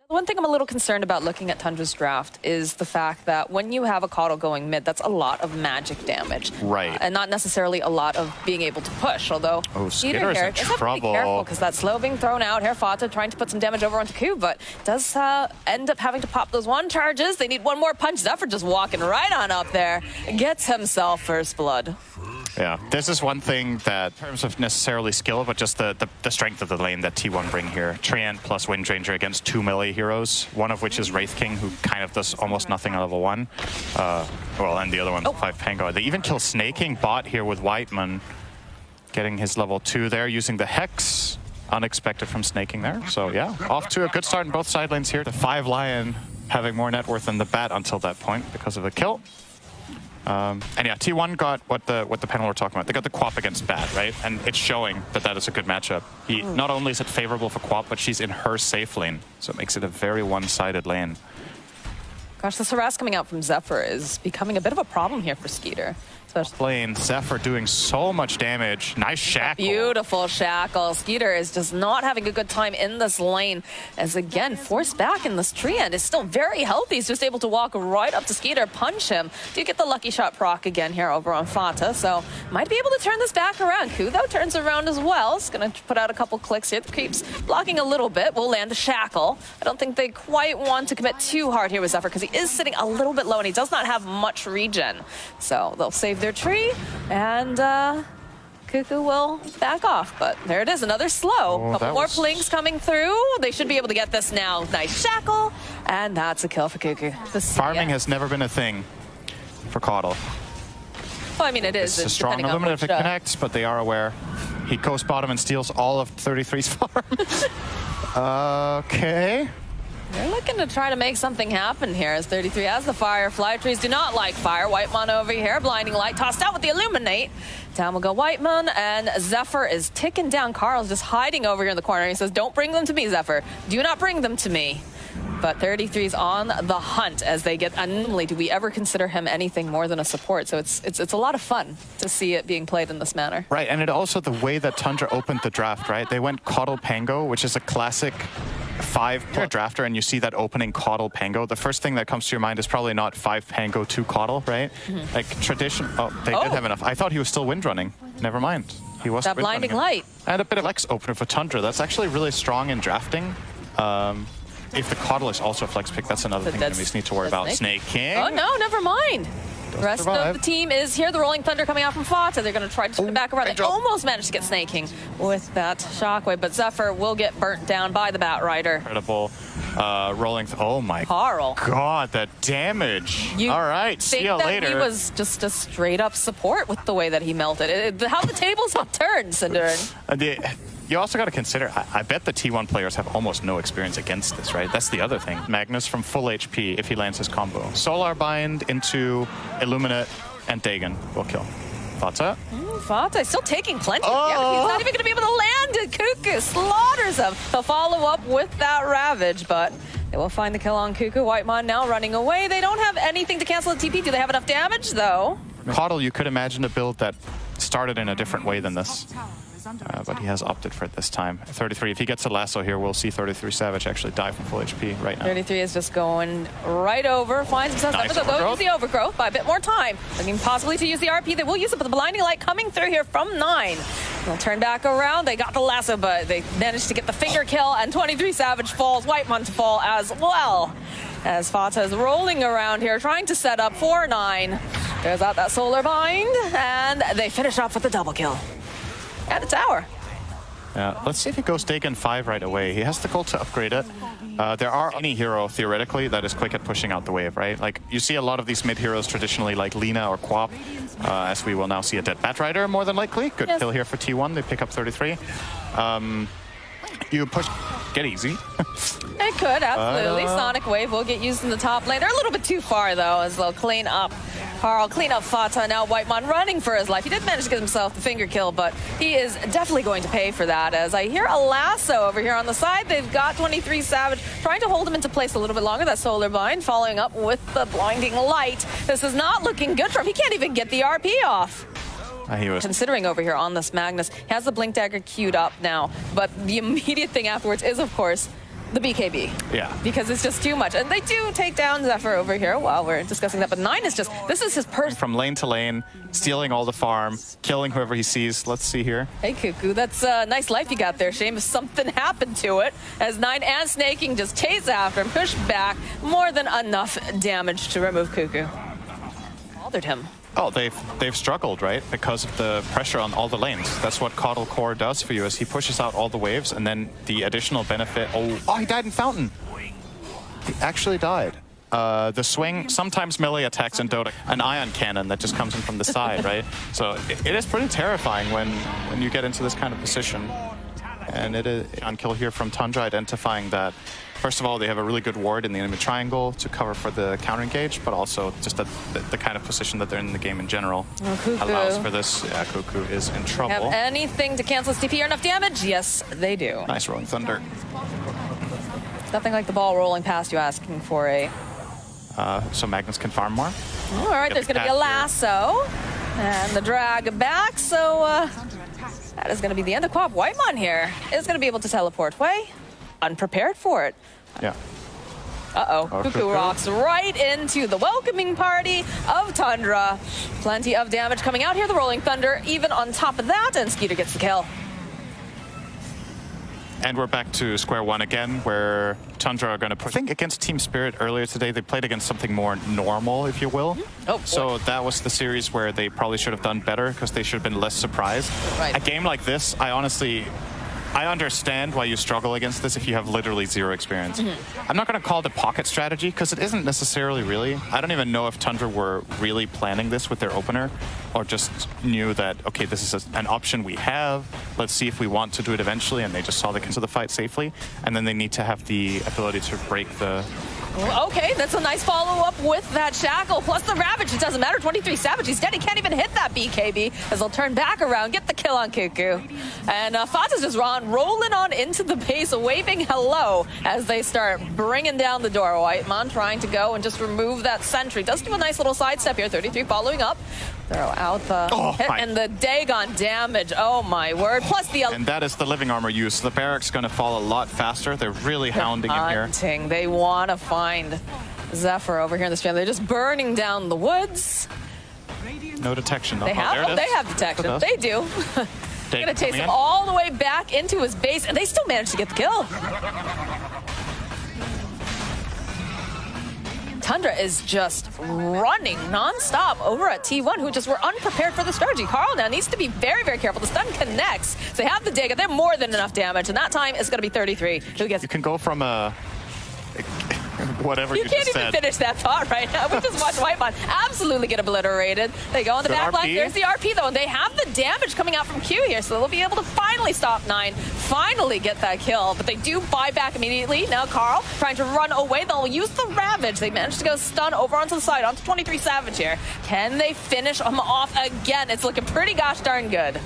The one thing I'm a little concerned about looking at Tundra's draft is the fact that when you have a Coddle going mid, that's a lot of magic damage. Right. And not necessarily a lot of being able to push, although Skitter's in trouble. Careful, because that slow being thrown out. Here, Fata trying to put some damage over onto Ku, but does end up having to pop those one charges. They need one more punch. Zephyr just walking right on up there. Gets himself first blood. Yeah, this is one thing that, in terms of necessarily skill, but just the strength of the lane that T1 bring here. Treant plus Windranger against 2 melee heroes, one of which is Wraith King, who kind of does almost nothing on level 1. Well, and the other one's 5 Pango. They even kill Snaking bot here with Whiteman, getting his level 2 there, using the Hex. Unexpected from Snaking there. So yeah, off to a good start in both side lanes here. The 5 Lion having more net worth than the Bat until that point because of a kill. And yeah, T1 got what the panel were talking about. They got the Quap against Bat, right? And it's showing that that is a good matchup. Not only is it favorable for Quap, but she's in her safe lane. So it makes it a very one-sided lane. Gosh, this harass coming out from Zephyr is becoming a bit of a problem here for Skeeter. Lane, Zephyr doing so much damage. Nice shackle. Beautiful shackle. Skeeter is just not having a good time in this lane, as again, forced back in this tree and is still very healthy. He's just able to walk right up to Skeeter, punch him. Do get the lucky shot proc again here over on Fata, so might be able to turn this back around. Ku, though, turns around as well. He's going to put out a couple clicks here. The creeps blocking a little bit. Will land a shackle. I don't think they quite want to commit too hard here with Zephyr, because he is sitting a little bit low and he does not have much regen. So they'll save their tree, and Cuckoo will back off. But there it is, another slow. Couple more plinks coming through. They should be able to get this now. Nice shackle, and that's a kill for Cuckoo. Farming has never been a thing for Coddle. Well, I mean, it is. It's a strong Illumina if it connects, but they are aware. He goes bottom and steals all of 33's farm. Okay. They're looking to try to make something happen here as 33 has the fire. Fly trees do not like fire. Whiteman over here, blinding light tossed out with the Illuminate. Down will go Whiteman, and Zephyr is ticking down. Carl's just hiding over here in the corner. He says, don't bring them to me, Zephyr. Do not bring them to me. But 33's on the hunt as they get, normally do we ever consider him anything more than a support? So it's a lot of fun to see it being played in this manner. Right, and it also the way that Tundra opened the draft, right? They went Coddle Pango, which is a classic 5-player drafter, and you see that opening Coddle Pango. The first thing that comes to your mind is probably not 5 Pango, 2 Coddle, right? Like tradition. Oh, they did have enough. I thought he was still windrunning. Never mind. He was that blinding light. And a bit of Flex opener for Tundra. That's actually really strong in drafting. If the Coddle is also a flex pick, that's another thing enemies need to worry about. Snaking. Oh no, never mind. The rest of the team is here. The Rolling Thunder coming out from Fata. They're going to try to turn it back around. They almost managed to get Snaking with that shockwave, but Zephyr will get burnt down by the Bat Rider. Incredible. Rolling. Oh my God, that damage. All right, see you later. He was just a straight up support with the way that he melted. How the tables have turned, Cinderin. You also got to consider, I bet the T1 players have almost no experience against this, right? That's the other thing. Magnus from full HP if he lands his combo. Solar Bind into Illuminate, and Dagon will kill. Fata? Fata still taking plenty of damage. He's not even going to be able to land it. Cuckoo slaughters him. He'll follow up with that Ravage, but they will find the kill on Cuckoo. Whitemon now running away. They don't have anything to cancel the TP. Do they have enough damage, though? Coddle, you could imagine a build that started in a different way than this. But he has opted for it this time. 33, if he gets a lasso here, we'll see 33 Savage actually die from full HP right now. 33 is just going right over, finds himself nice go use the overgrowth by a bit more time. Looking possibly to use the RP. They will use it, but the blinding light coming through here from 9. They'll turn back around. They got the lasso, but they managed to get the finger kill, and 23 Savage falls. Whitemon to fall as well. As Fata is rolling around here, trying to set up 4-9. There's out that Solar Bind, and they finish off with the double kill. At the tower. Yeah, let's see if he goes Dagon 5 right away. He has the gold to upgrade it. There are any hero, theoretically, that is quick at pushing out the wave, right? Like, you see a lot of these mid-heroes traditionally, like Lina or Quap, as we will now see a dead Bat Rider, more than likely. Good kill here for T1. They pick up 33. You push... Get easy. It could, absolutely. Sonic Wave will get used in the top lane. They're a little bit too far, though, as they'll clean up. Carl, clean up Fata. Now Whitemon running for his life. He did manage to get himself the finger kill, but he is definitely going to pay for that. As I hear a lasso over here on the side. They've got 23 Savage trying to hold him into place a little bit longer. That Solar Bind following up with the blinding light. This is not looking good for him. He can't even get the RP off. He was considering over here on this Magnus. He has the Blink Dagger queued up now, but the immediate thing afterwards is, of course, The BKB. Yeah. Because it's just too much. And they do take down Zephyr over here while we're discussing that. But 9 is just, this is his From lane to lane, stealing all the farm, killing whoever he sees. Let's see here. Hey, Cuckoo, that's a nice life you got there. Shame if something happened to it. As 9 and Snaking just chase after him, push back. More than enough damage to remove Cuckoo. Bothered him. Oh, they've struggled, right? Because of the pressure on all the lanes. That's what Coddle Core does for you, is he pushes out all the waves, and then the additional benefit... Oh, he died in Fountain! He actually died. The swing, sometimes melee attacks in Dota, an ion cannon that just comes in from the side, right? So it is pretty terrifying when you get into this kind of position. And it is on kill here from Tundra, identifying that, first of all, they have a really good ward in the enemy triangle to cover for the counter engage, but also just the kind of position that they're in the game in general allows for this. Yeah, Cuckoo is in trouble. Have anything to cancel his TP or enough damage? Yes, they do. Nice Rolling Thunder. Nothing like the ball rolling past you asking for a... So Magnus can farm more. All right, there's going to be a lasso. And the drag back, so that is going to be the end of Quap. Whitemon here is going to be able to teleport away. Unprepared for it. Yeah. Uh-oh. Cuckoo rocks right into the welcoming party of Tundra. Plenty of damage coming out here. The Rolling Thunder even on top of that, and Skeeter gets the kill. And we're back to square one again, where Tundra are going to put... I think against Team Spirit earlier today, they played against something more normal, if you will. Oh, so that was the series where they probably should have done better, because they should have been less surprised. Right. A game like this, I understand why you struggle against this if you have literally zero experience. I'm not going to call it a pocket strategy, because it isn't necessarily really. I don't even know if Tundra were really planning this with their opener, or just knew that, okay, this is an option we have. Let's see if we want to do it eventually, and they just saw they can do the fight safely, and then they need to have the ability to break the... Okay, that's a nice follow-up with that Shackle, plus the Ravage. It doesn't matter, 23 Savage, he's dead. He can't even hit that BKB, as they'll turn back around, get the kill on Cuckoo. And Fata's just rolling on into the base, waving hello as they start bringing down the door. Whitemon trying to go and just remove that sentry. Does do a nice little sidestep here, 33 following up. Throw out the hit and the Dagon damage. Oh my word. Plus the... And that is the living armor use. The barracks going to fall a lot faster. They're really hounding him here. They want to find Zephyr over here in the stream. They're just burning down the woods. No detection. They have detection. They do. They're going to chase him all the way back into his base, and they still manage to get the kill. Tundra is just running non-stop over at T1, who just were unprepared for the strategy. Carl now needs to be very, very careful. The stun connects. So they have the Dagger. They're more than enough damage, and that time it's going to be 33. Who gets... You can go from a... whatever you can't even finish that thought right now. We just watched Whitemon absolutely get obliterated. They go on the back line. There's the RP, though, and they have the damage coming out from Q here, so they'll be able to finally stop 9, finally get that kill. But they do buy back immediately. Now Carl trying to run away. They'll use the Ravage. They managed to go stun over onto the side, onto 23 Savage here. Can they finish him off again? It's looking pretty gosh darn good.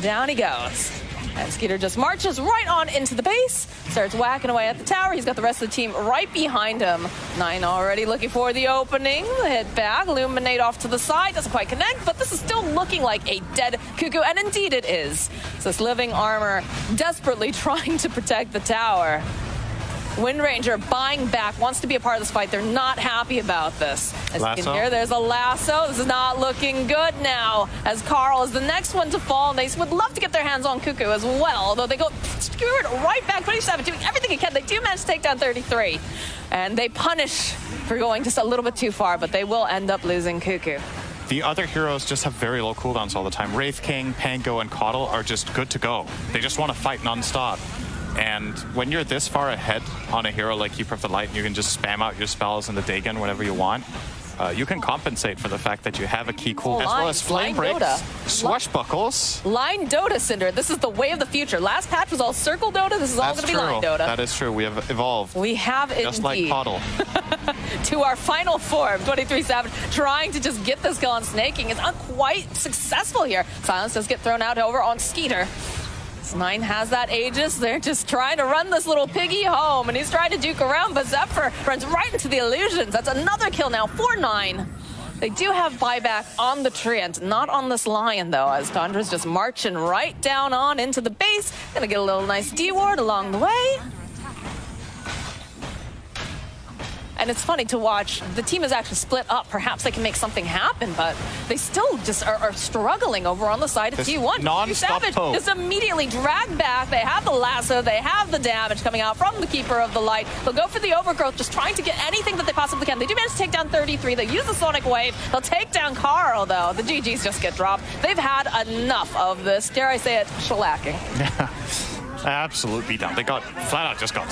Down he goes. And Skeeter just marches right on into the base, starts whacking away at the tower. He's got the rest of the team right behind him. 9 already looking for the opening. The hit back, Illuminate off to the side. Doesn't quite connect, but this is still looking like a dead Cuckoo, and indeed it is. So this living armor desperately trying to protect the tower. Wind Ranger buying back, wants to be a part of this fight. They're not happy about this. As you can hear, there's a lasso. This is not looking good now, as Carl is the next one to fall. They would love to get their hands on Cuckoo as well, although they go skewered right back. 27 doing everything they can. They do manage to take down 33. And they punish for going just a little bit too far, but they will end up losing Cuckoo. The other heroes just have very low cooldowns all the time. Wraith King, Pango, and Coddle are just good to go. They just want to fight non-stop. And when you're this far ahead on a hero like Keeper of the Light, you can just spam out your spells and the Dagon whenever you want. You can compensate for the fact that you have a key cooldown, as well as Flame Breaks, Swashbuckles. Line Dota, Cinder. This is the way of the future. Last patch was all Circle Dota. This is all going to be Line Dota. That is true. We have evolved. We have just indeed. Like Coddle. To our final form, 23 Savage trying to just get this kill on Snaking. It's not quite successful here. Silence does get thrown out over on Skeeter. 9 has that Aegis. They're just trying to run this little piggy home, and he's trying to duke around, but Zephyr runs right into the illusions. That's another kill now for 9. They do have buyback on the Treant, not on this Lion, though, as Tundra's just marching right down on into the base. Gonna get a little nice D-ward along the way. And it's funny to watch. The team is actually split up. Perhaps they can make something happen, but they still just are struggling over on the side of This T1. non-stop Savage poke. just immediately dragged back. They have the lasso. They have the damage coming out from the Keeper of the Light. They'll go for the overgrowth, just trying to get anything that they possibly can. They do manage to take down 33. They use the Sonic Wave. They'll take down Carl, though. The GGs just get dropped. They've had enough of this, dare I say it, shellacking. Absolutely done. They got flat out just got